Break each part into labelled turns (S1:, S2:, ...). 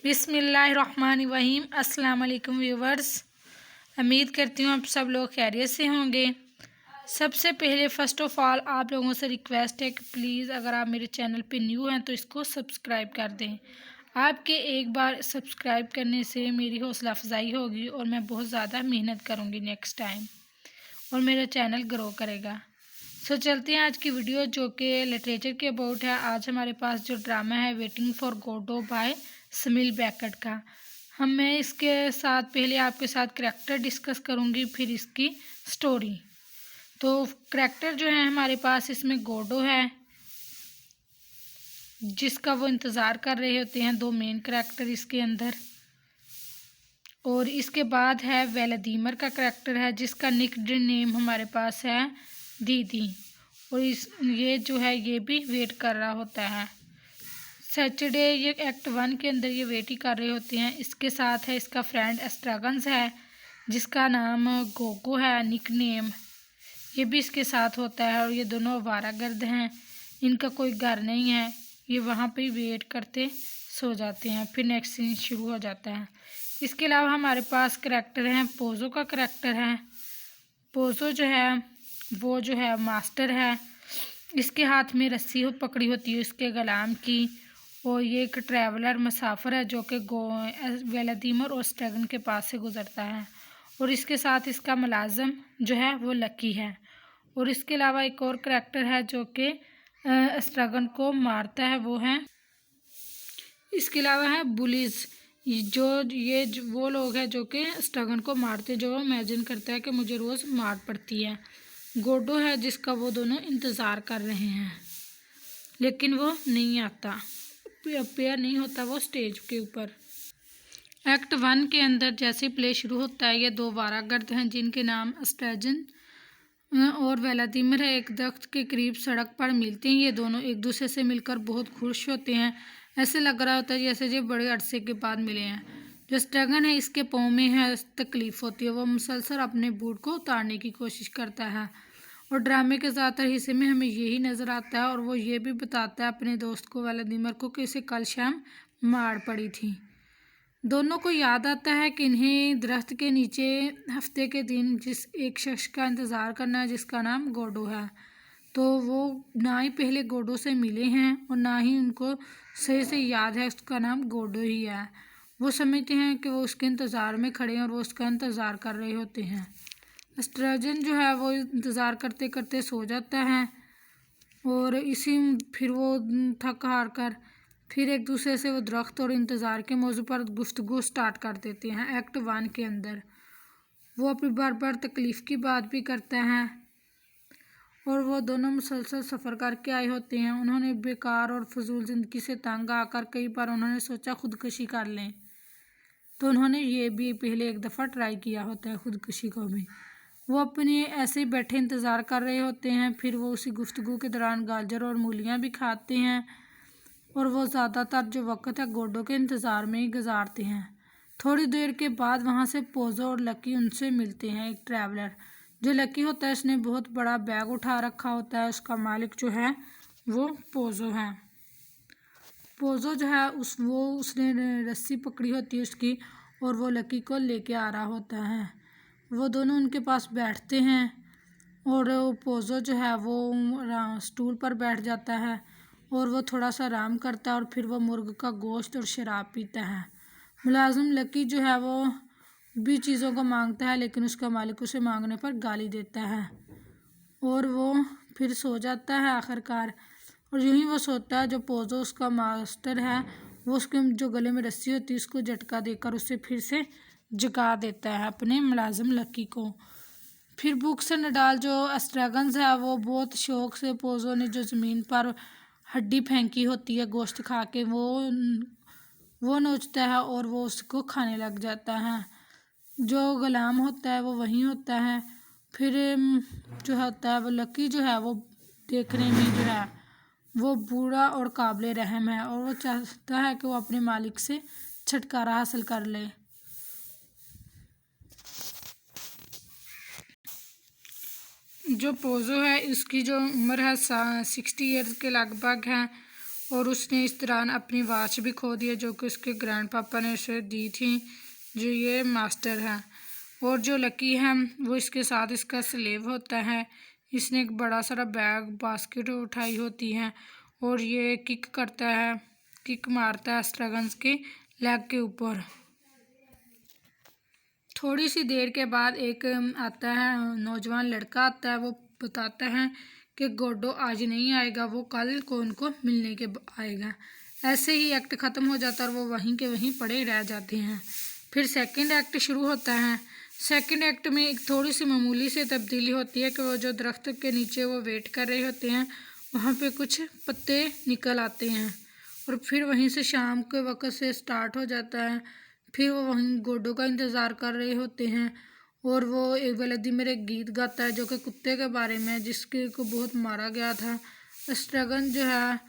S1: बिस्मिल्लाहिर्रहमानिर्रहीम। अस्सलाम वालेकुम व्यूवर्स, उम्मीद करती हूँ आप सब लोग खैरियत से होंगे। सबसे पहले फ़र्स्ट ऑफ़ ऑल आप लोगों से रिक्वेस्ट है कि प्लीज़ अगर आप मेरे चैनल पे न्यू हैं तो इसको सब्सक्राइब कर दें। आपके एक बार सब्सक्राइब करने से मेरी हौसला अफजाई होगी और मैं बहुत ज़्यादा मेहनत करूँगी नेक्स्ट टाइम और मेरा चैनल ग्रो करेगा। सो चलते हैं आज की वीडियो जो कि लिटरेचर के अबाउट है। आज हमारे पास जो ड्रामा है वेटिंग फॉर गोडो बाय समील बेकट का। मैं इसके साथ पहले आपके साथ करैक्टर डिस्कस करूंगी, फिर इसकी स्टोरी। तो करैक्टर जो है हमारे पास इसमें गोडो है जिसका वो इंतज़ार कर रहे होते हैं, दो मेन करैक्टर इसके अंदर। और इसके बाद है वेलादीमर का करैक्टर है जिसका निक नेम हमारे पास है दीदी। और ये जो है ये भी वेट कर रहा होता है। सैटरडे ये एक्ट 1 के अंदर ये वेट ही कर रहे होते हैं। इसके साथ है इसका फ्रेंड एस्ट्रागन्स है जिसका नाम गोगो है, निक नेम। ये भी इसके साथ होता है और ये दोनों आवारागर्द हैं, इनका कोई घर नहीं है, ये वहाँ पे वेट करते सो जाते हैं। फिर नेक्स्ट सीन शुरू हो जाता है। इसके अलावा हमारे पास करैक्टर हैं, पोजो का करैक्टर है। पोजो जो है वो जो है मास्टर है, इसके हाथ में रस्सी हो पकड़ी होती है इसके गुलाम की। और ये एक ट्रैवलर मुसाफिर है जो कि वेलादीमर और स्ट्रैगन के पास से गुज़रता है। और इसके साथ इसका मुलाजिम जो है वो लकी है। और इसके अलावा एक और करैक्टर है जो कि स्ट्रैगन को मारता है, वो है इसके अलावा है बुलीज। वो लोग हैं जो कि स्ट्रैगन को मारते, जो इमेजिन करता है कि मुझे रोज़ मार पड़ती है। गोडो है जिसका वो दोनों इंतज़ार कर रहे हैं लेकिन वो नहीं आता, अपेयर नहीं होता वो स्टेज के ऊपर। एक्ट 1 के अंदर जैसे प्ले शुरू होता है, ये दो वारागर्द हैं जिनके नाम स्ट्रैजन और वेलादीमर है, एक दरख्त के करीब सड़क पर मिलते हैं। ये दोनों एक दूसरे से मिलकर बहुत खुश होते हैं, ऐसे लग रहा होता है जैसे ये बड़े अरसे के बाद मिले हैं। जो स्ट्रैगन है इसके पाँव में है तकलीफ़ होती है, वो मुसलसल अपने बूट को उतारने की कोशिश करता है। और ड्रामे के ज़्यादातर हिस्से में हमें यही नज़र आता है और वो ये भी बताता है अपने दोस्त को वेलादीमर को कि इसे कल शाम मार पड़ी थी। दोनों को याद आता है कि इन्हें दरख्त के नीचे हफ्ते के दिन जिस एक शख्स का इंतज़ार करना है जिसका नाम गोडो है। तो वो ना ही पहले गोडो से मिले हैं और ना ही उनको सही से याद है उसका नाम गोडो ही है। वो समझते हैं कि वो उसके इंतज़ार में खड़े हैं और वो उसका इंतज़ार कर रहे होते हैं। स्ट्रैजन जो है वो इंतज़ार करते करते सो जाता है और फिर वो थक हार कर फिर एक दूसरे से वो दरख्त और इंतज़ार के मौजू पर गुफ्तगू स्टार्ट कर देते हैं। एक्ट 1 के अंदर वो अपनी बार बार तकलीफ़ की बात भी करते हैं और वो दोनों मुसलसल सफ़र करके आए होते हैं। उन्होंने बेकार और फजूल ज़िंदगी से तंग आकर कई बार उन्होंने सोचा ख़ुदकुशी कर लें, तो उन्होंने ये भी पहले एक दफ़ा ट्राई किया होता है ख़ुदकुशी को भी। वो अपने ऐसे ही बैठे इंतज़ार कर रहे होते हैं, फिर वो उसी गुफ्तगू के दौरान गाजर और मूलियाँ भी खाते हैं और वो ज़्यादातर जो वक्त है गोडो के इंतज़ार में ही गुजारते हैं। थोड़ी देर के बाद वहाँ से पोजो और लकी उनसे मिलते हैं। एक ट्रैवलर जो लकी होता है उसने बहुत बड़ा बैग उठा रखा होता है, उसका मालिक जो है वो पोजो है। पोजो जो है उसने रस्सी पकड़ी होती है उसकी और वो लकी को लेके आ रहा होता है। वो दोनों उनके पास बैठते हैं और पोजो जो है वो स्टूल पर बैठ जाता है और वो थोड़ा सा आराम करता है और फिर वो मुर्ग का गोश्त और शराब पीता है। मुलाजिम लकी जो है वो भी चीज़ों को मांगता है लेकिन उसका मालिक उसे मांगने पर गाली देता है और वो फिर सो जाता है आखिरकार। और यूं ही वो सोता है, जो पोजो उसका मास्टर है वो उसके जो गले में रस्सी होती है उसको झटका देकर उसे फिर से जगा देता है अपने मुलाजिम लकी को। फिर बुक्स एंड नडाल जो एस्ट्रैगन्स है वो बहुत शौक से पोजो ने जो ज़मीन पर हड्डी फेंकी होती है गोश्त खा के वो नोचता है और वो उसको खाने लग जाता है। जो गुलाम होता है वो वहीं होता है। फिर जो होता है वो लकी जो है वो देखने में जो है वो बूढ़ा और काबिल रहम है और वो चाहता है कि वो अपने मालिक से छुटकारा हासिल कर ले। जो पोजो है इसकी जो उम्र है 60 ईयर्स के लगभग है और उसने इस दौरान अपनी वॉच भी खो दी है जो कि उसके ग्रैंड पापा ने उसे दी थी, जो ये मास्टर है। और जो लकी है वो इसके साथ इसका स्लेव होता है। इसने एक बड़ा सारा बैग बास्केट उठाई होती है और ये किक करता है, किक मारता है स्ट्रगन्स के लेग के ऊपर। थोड़ी सी देर के बाद एक आता है, नौजवान लड़का आता है, वो बताता है कि गोडो आज नहीं आएगा, वो कल को उनको मिलने के आएगा। ऐसे ही एक्ट ख़त्म हो जाता है और वो वहीं के वहीं पड़े रह जाते हैं। फिर सेकंड एक्ट शुरू होता है। सेकंड एक्ट में एक थोड़ी सी मामूली सी तब्दीली होती है कि वो जो दरख्त के नीचे वो वेट कर रहे होते हैं, वहाँ पे कुछ पत्ते निकल आते हैं और फिर वहीं से शाम के वक्त से स्टार्ट हो जाता है। फिर वो वहीं गोडो का इंतज़ार कर रहे होते हैं और वो एक व्लादिमीर एक गीत गाता है जो कि कुत्ते के बारे में है, जिसके को बहुत मारा गया था। स्ट्रगन जो है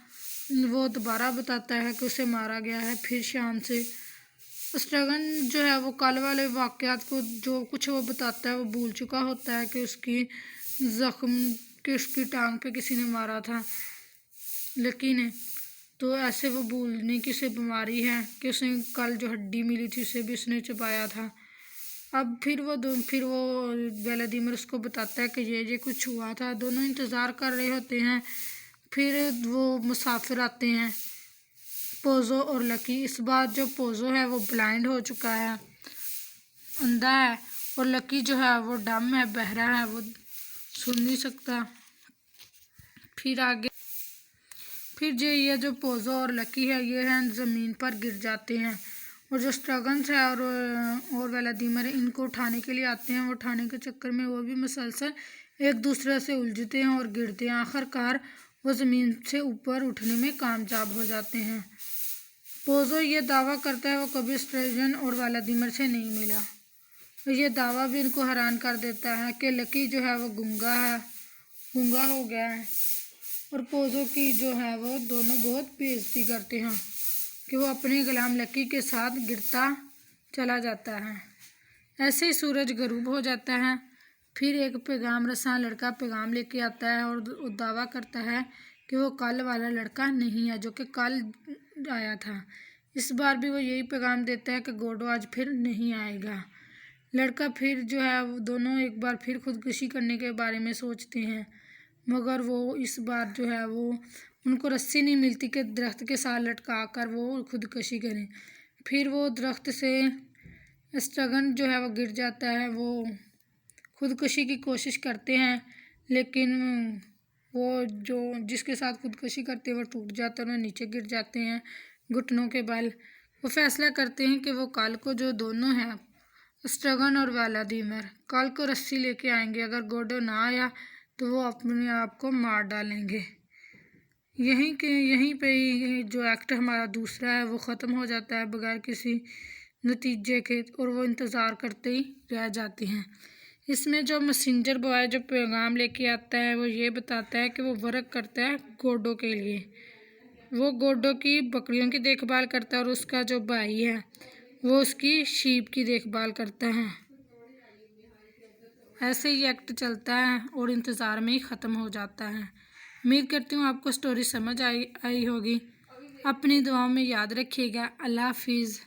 S1: वो दोबारा बताता है कि उसे मारा गया है। फिर शाम से स्ट्रगन जो है वो कल वाले वाक़यात को जो कुछ वो बताता है वो भूल चुका होता है कि उसकी ज़ख्म कि उसकी टांग पे किसी ने मारा था, लकी ने। तो ऐसे वो भूलने की से बीमारी है कि उसने कल जो हड्डी मिली थी उसे भी उसने चबाया था। अब फिर वो व्लादिमीर उसको बताता है कि ये कुछ हुआ था। दोनों इंतज़ार कर रहे होते हैं। फिर वो मुसाफिर आते हैं, पोज़ो और लकी। इस बार जो पोज़ो है वो ब्लाइंड हो चुका है, अंधा है, और लकी जो है वो डम है, बहरा है, वो सुन नहीं सकता। फिर आगे फिर ये जो पोज़ो और लकी है ये हैं ज़मीन पर गिर जाते हैं और जो स्ट्रगन्स है और व्लादिमीर इनको उठाने के लिए आते हैं। वो उठाने के चक्कर में वो भी मुसलसल एक दूसरे से उलझते हैं और गिरते हैं। आखिरकार वो ज़मीन से ऊपर उठने में कामयाब हो जाते हैं। पोज़ो ये दावा करता है वो कभी स्ट्रगन और व्लादिमीर से नहीं मिला। ये दावा भी इनको हैरान कर देता है कि लकी जो है वो गूंगा हो गया है। और पोज़ो की जो है वो दोनों बहुत बेइज्जती करते हैं कि वो अपने गुलाम लकी के साथ गिरता चला जाता है। ऐसे ही सूरज गरूब हो जाता है। फिर एक पैगाम रसां लड़का पैगाम लेके आता है और दावा करता है कि वो कल वाला लड़का नहीं है जो कि कल आया था। इस बार भी वो यही पैगाम देता है कि गोडो आज फिर नहीं आएगा। लड़का फिर जो है वो दोनों एक बार फिर खुदकुशी करने के बारे में सोचते हैं, मगर वो इस बार जो है वो उनको रस्सी नहीं मिलती कि दरख्त के साथ लटका कर वो खुदकुशी करें। फिर वो दरख्त से स्ट्रगन जो है वो गिर जाता है। वो खुदकुशी की कोशिश करते हैं लेकिन वो जो जिसके साथ खुदकुशी करते हैं वो टूट जाता है और नीचे गिर जाते हैं घुटनों के बल। वो फैसला करते हैं कि वो कल को जो दोनों हैं स्ट्रगन और व्लादिमीर कल को रस्सी लेके आएंगे। अगर गोडो ना आया तो वो अपने आप को मार डालेंगे। यहीं पे ही जो एक्ट हमारा दूसरा है वो ख़त्म हो जाता है बगैर किसी नतीजे के, और वो इंतज़ार करते ही रह जाते हैं। इसमें जो मैसेंजर बॉय जो पैगाम लेके आता है वो ये बताता है कि वो वर्क करता है गोडो के लिए। वो गोडो की बकरियों की देखभाल करता है और उसका जो भाई है वो उसकी शीप की देखभाल करता है। ऐसे ही एक्ट चलता है और इंतज़ार में ही ख़त्म हो जाता है। उम्मीद करती हूँ आपको स्टोरी समझ आई होगी। अपनी दुआओं में याद रखिएगा। अल्लाह हाफिज़।